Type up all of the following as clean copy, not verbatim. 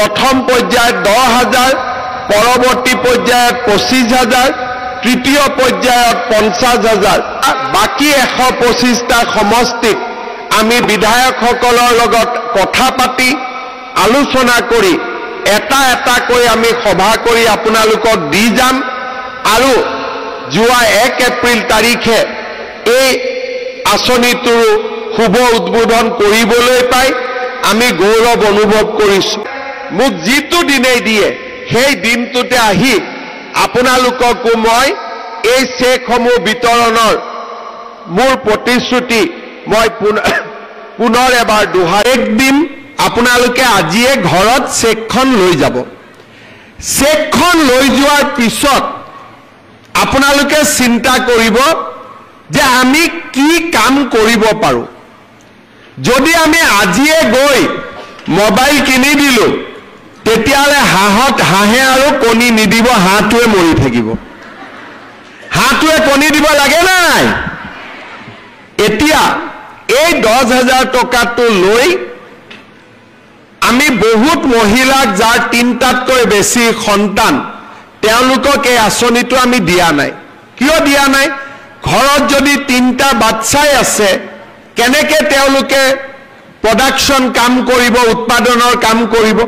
প্ৰথম পৰ্যায়ত 10,000 পৰৱৰ্তী পৰ্যায়ত 25,000 তৃতীয় পৰ্যায়ত 50,000 বাকি 125টা সমষ্টিত আমি বিধায়কসকলৰ লগত কথা পাতি আলোচনা কৰি এটা এটাকৈ আমি সভা কৰি আপোনালোকক দি যাম আৰু যোৱা 1 এপ্ৰিল তাৰিখে এই আঁচনিটোৰ শুভ উদ্বোধন কৰিবলৈ পাই আমি গৌৰৱ অনুভৱ কৰিছোঁ মোক যিটো দিনেই দিয়ে সেই দিনটোতে আহি আপোনালোককো মই এই চেকসমূহ বিতৰণৰ মোৰ প্ৰতিশ্ৰুতি মই পুনৰ এবাৰ দোহাৰিক দিম আপোনালোকে আজিয়ে ঘৰত চেকখন লৈ যাব চেকখন লৈ যোৱাৰ পিছত আপোনালোকে চিন্তা কৰিব যে আমি কি কাম কৰিব পাৰোঁ যদি আমি আজিয়ে গৈ মোবাইল কিনি দিলো তেতিয়ালে হাঁহে আৰু কণী নিদিব হাঁহটোৱে মৰি থাকিব হাঁহটোৱে কণী দিব লাগে নাই এতিয়া এই 10,000 টকাটো লৈ আমি বহুত মহিলাক যাৰ 3টাতকৈ বেছি সন্তান তেওঁলোকক এই আঁচনিটো আমি দিয়া নাই কিয় দিয়া নাই ঘৰত যদি 3টা বাচ্চাই আছে কেনেকে তেওঁলোকে প্ৰডাকশন কাম কৰিব উৎপাদনৰ কাম কৰিব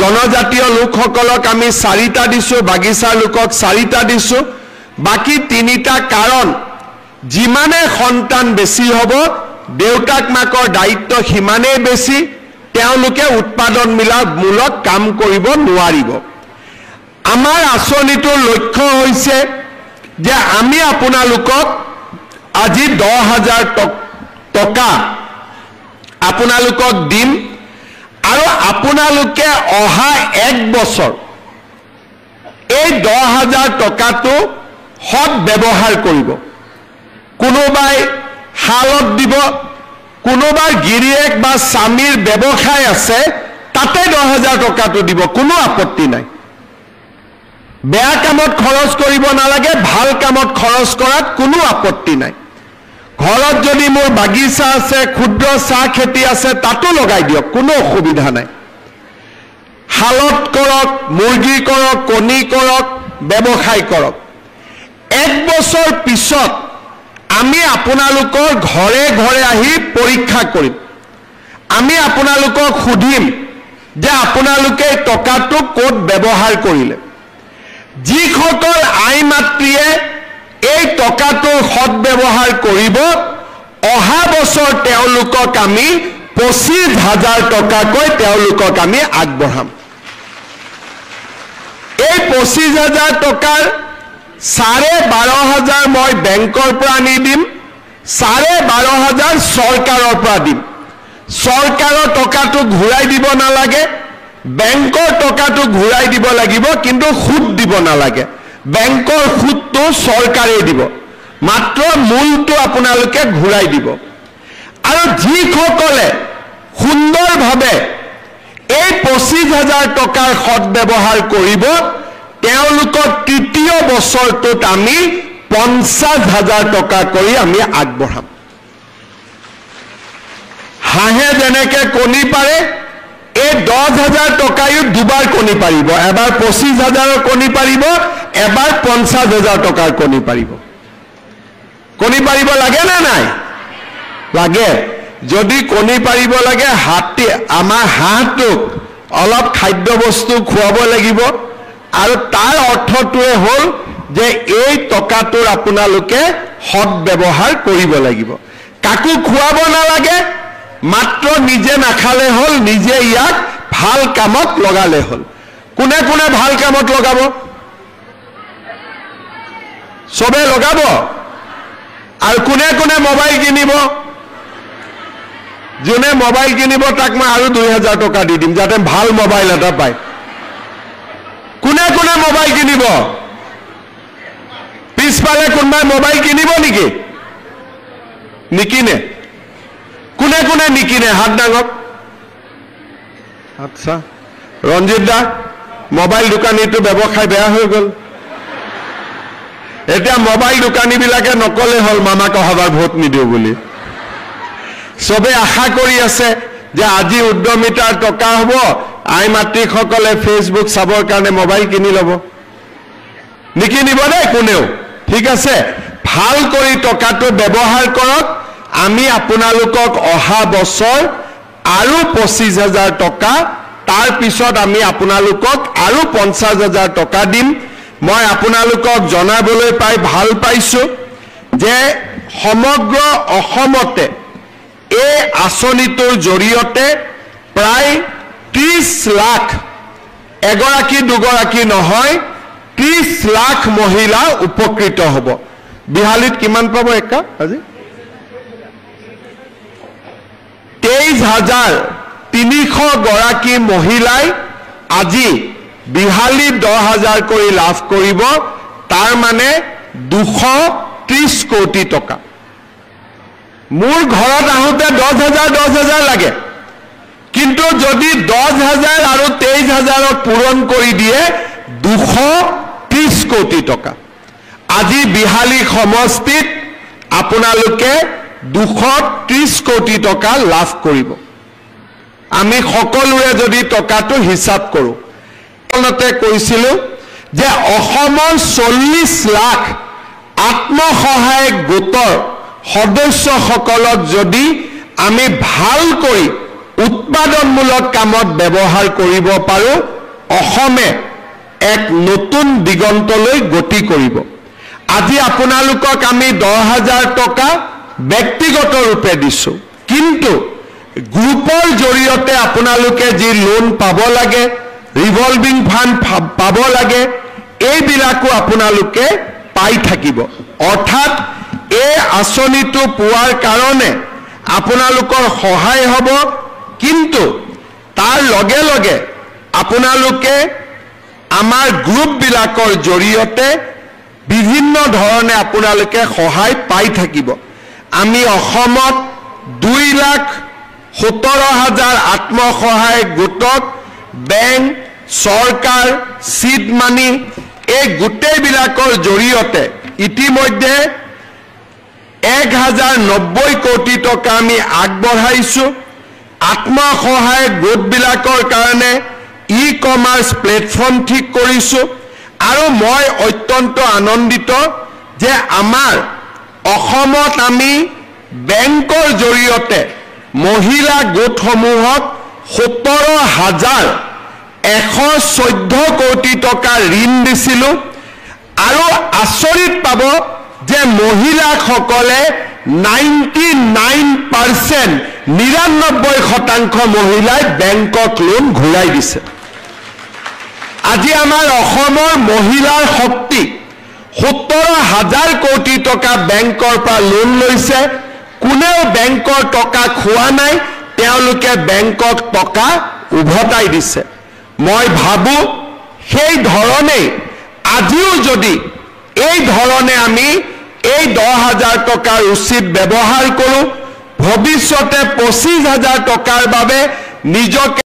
জনজাতীয় লোকসকলক আমি 4টা দিছো বাগিচাৰ লোকক 4টা দিছো বাকি 3টা কাৰণ যিমানে সন্তান বেছি হ'ব দেউতাক মাকৰ দায়িত্ব সিমানেই বেছি তেওঁলোকে উৎপাদন মূলক কাম কৰিব নোৱাৰিব আমাৰ আঁচনিটোৰ লক্ষ্য হৈছে যে আমি আপোনালোকক আজি 10,000 টকা আপোনালোকক দিম আৰু আপোনালোকে অহা 1 বছৰ এই 10,000 টকাটো সৎ ব্যৱহাৰ কৰিব কোনোবাই হালত দিব কোনোবাৰ গিৰিয়েক বা স্বামীৰ ব্যৱসায় আছে তাতে 10,000 টকাটো দিব কোনো আপত্তি নাই বেয়া কামত খৰচ কৰিব নালাগে ভাল কামত খৰচ কৰাত কোনো আপত্তি নাই ঘৰত যদি মোৰ বাগিচা আছে ক্ষুদ্ৰ চাহ খেতি আছে তাতো লগাই দিয়ক কোনো অসুবিধা নাই হালত কৰক মুৰ্গী কৰক কণী কৰক ব্যৱসায় কৰক 1 বছৰ পিছত আমি আপোনালোকৰ ঘৰে ঘৰে আহি পৰীক্ষা কৰিম আমি আপোনালোকক সুধিম যে আপোনালোকে টকাটো ক'ত ব্যৱহাৰ কৰিলে যিসকল আই মাতৃয়ে এই টকাটোৰ সৎ ব্যৱহাৰ কৰিব অহা বছৰ তেওঁলোকক আমি 25,000 টকাকৈ তেওঁলোকক আমি আগবঢ়াম এই 25,000 টকাৰ 12,500 মই বেংকৰ পৰা আনি দিম 12,500 চৰকাৰৰ পৰা দিম চৰকাৰৰ টকাটো ঘূৰাই দিব নালাগে বেংকৰ টকাটো ঘূৰাই দিব লাগিব কিন্তু সুদ দিব নালাগে বেংকৰ সুদটো চৰকাৰে দিব মাত্ৰ মূলটো আপোনালোকে ঘূৰাই দিব আৰু যিসকলে সুন্দৰভাৱে এই 25,000 টকাৰ সৎ ব্যৱহাৰ কৰিব তেওঁলোকক তৃতীয় বছৰটোত আমি 50,000 টকা কৰি আমি আগবঢ়াম হাঁহে যেনেকে কণী পাৰে এই 10,000 টকায়ো দুবাৰ কণী পাৰিব এবাৰ 25,000ৰ কণী পাৰিব এবাৰ 50,000 টকাৰ কণী পাৰিব কণী পাৰিব লাগে না নাই লাগে যদি কণী পাৰিব লাগে আমাৰ হাঁহটোক অলপ খাদ্য বস্তু খুৱাব লাগিব আৰু তাৰ অৰ্থটোৱে হ'ল যে এই টকাটোৰ আপোনালোকে সৎ ব্যৱহাৰ কৰিব লাগিব কাকো খুৱাব নালাগে মাত্ৰ নিজে নাখালে হ'ল নিজে ইয়াক ভাল কামত লগালে হ'ল কোনে কোনে ভাল কামত লগাব সবে লগাব আৰু কোনে কোনে মোবাইল কিনিব যোনে মোবাইল কিনিব তাক মই আৰু 2,000 টকা দি দিম যাতে ভাল মোবাইল এটা পায় কোনে কোনে মোবাইল কিনিব পিছফালে কোনোবাই মোবাইল কিনিব নেকি নিকিনে কোনে কোনে নিকিনে হাত ডাঙক আচ্ছা ৰঞ্জিত দা মোবাইল দোকানীটো ব্যৱসায় বেয়া হৈ গ'ল এতিয়া মোবাইল দোকানীবিলাকে নকলে হ'ল মামাক অহাবাৰ ভোট নিদিও বুলি সবে আশা কৰি আছে যে আজি উদ্যমিতাৰ টকা হ'ব আই মাতৃসকলে ফেচবুক চাবৰ কাৰণে মোবাইল কিনি ল'ব নিকিনিব দেই কোনেও ঠিক আছে ভাল কৰি টকাটো ব্যৱহাৰ কৰক আমি আপোনালোকক অহা বছৰ আৰু 25,000 টকা তাৰ পিছত আমি আপোনালোকক আৰু 50,000 টকা দিম মই আপোনালোকক জনাবলৈ পাই ভাল পাইছো যে সমগ্ৰ অসমতে এই আঁচনিটোৰ জৰিয়তে প্ৰায় 30 লাখ এগৰাকী দুগৰাকী নহয় 30 লাখ মহিলা উপকৃত হ'ব বিহালীত কিমান পাব একা আজি 23,300 গৰাকী মহিলাই আজি বিহালী 10,000 কৰি লাভ কৰিব তাৰ মানে 230 কোটি টকা মোৰ ঘৰত আহোতে 10,000 লাগে কিন্তু যদি 10,000 আৰু 23,000 পূৰণ কৰি দিয়ে 230 কোটি টকা আজি বিহালী সমষ্টিত আপোনালোকে 230 কোটি টকা লাভ কৰিব আমি সকলোৱে যদি টকাটো হিসাব কৰো অনতে কৈছিলো যে অসমৰ 40 লাখ আত্মসহায়ক গোটৰ সদস্যসকলক যদি আমি ভাল কৰি উৎপাদনমূলক কামত ব্যৱহাৰ কৰিব পাৰো অসমে এক নতুন দিগন্তলৈ গতি কৰিব আজি আপোনালোকক আমি 10,000 টকা ব্যক্তিগত ৰূপে দিছো কিন্তু গ্ৰুপৰ জৰিয়তে আপোনালোকে যি লোন পাব লাগে ৰিভলভিং ফান্ড পাব লাগে এইবিলাকো আপোনালোকে পাই থাকিব অৰ্থাৎ এই আঁচনিটো পোৱাৰ কাৰণে আপোনালোকৰ সহায় হ'ব কিন্তু তাৰ লগে লগে আপোনালোকে আমাৰ গ্ৰুপ বিলাকৰ জৰিয়তে বিভিন্ন ধৰণে আপোনালোকে সহায় পাই থাকিব আমি অসমত 2,17,000 আত্মসহায়ক গোটক বেংক চৰকাৰ সিড মানি এই গোটেইবিলাকৰ জৰিয়তে ইতিমধ্যে 1,090 কোটি টকা আমি আগবঢ়াইছো আত্মসহায়ক গোটবিলাকৰ কাৰণে ই-কমাৰ্চ প্লেটফৰ্ম ঠিক কৰিছো আৰু মই অত্যন্ত আনন্দিত যে আমাৰ অসমত আমি বেংকৰ জৰিয়তে মহিলা গোটসমূহক 17,114 কোটি টকা ঋণ দিছিলো আৰু আচৰিত পাব যে মহিলাসকলে 99% 99% মহিলাই বেংকক লোন ঘূৰাই দিছে আজি আমাৰ অসমৰ মহিলাৰ শক্তি 17,000 কোটি টকা বেংকৰ পৰা লোন লৈছে কোনেও বেংকৰ টকা খোৱা নাই তেওঁলোকে বেংকক টকা উভতাই দিছে মই ভাবো সেই ধৰণে আজিও যদি এই ধৰণে আমি এই 10,000 টকাৰ উচিত ব্যৱহাৰ কৰো ভৱিষ্যতে 25,000 টকাৰ বাবে নিজকে